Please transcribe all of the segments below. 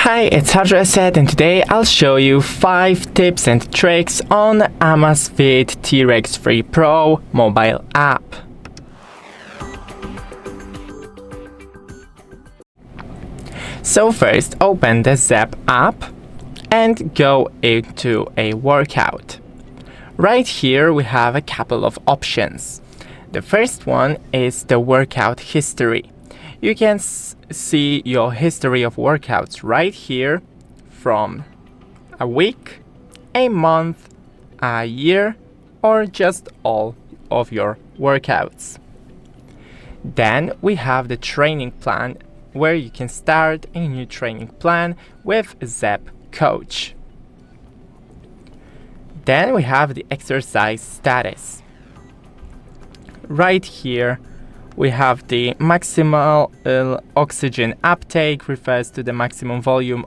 Hi, it's HardReset, and today I'll show you 5 tips and tricks on AMAZFIT T-Rex 3 Pro mobile app. So first, open the Zepp app and go into a workout. Right here we have a couple of options. The first one is the workout history. You can see your history of workouts right here from a week, a month, a year, or just all of your workouts. Then we have the training plan where you can start a new training plan with Zepp Coach. Then we have the exercise status. Right here we have the maximal oxygen uptake, refers to the maximum volume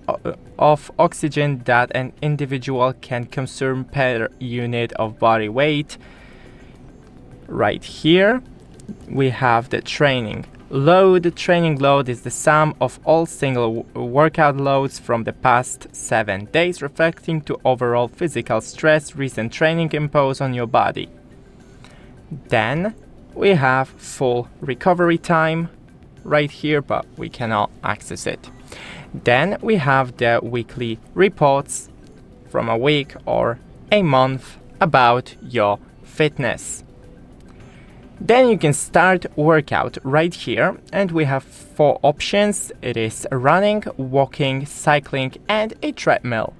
of oxygen that an individual can consume per unit of body weight. Right here we have the training load. The training load is the sum of all single workout loads from the past 7 days, reflecting to overall physical stress recent training imposed on your body. Then we have full recovery time right here, but we cannot access it. Then we have the weekly reports from a week or a month about your fitness. Then you can start workout right here, and we have 4 options. It is running, walking, cycling, and a treadmill.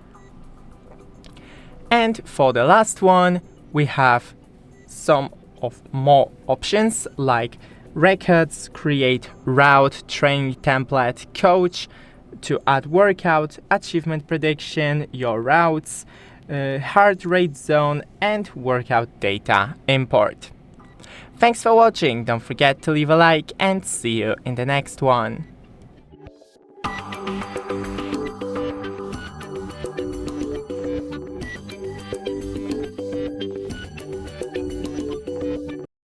And for the last one, we have some of more options like records, create route, training template, coach, to add workout, achievement prediction, your routes, heart rate zone, and workout data import. Thanks for watching. Don't forget to leave a like and see you in the next one.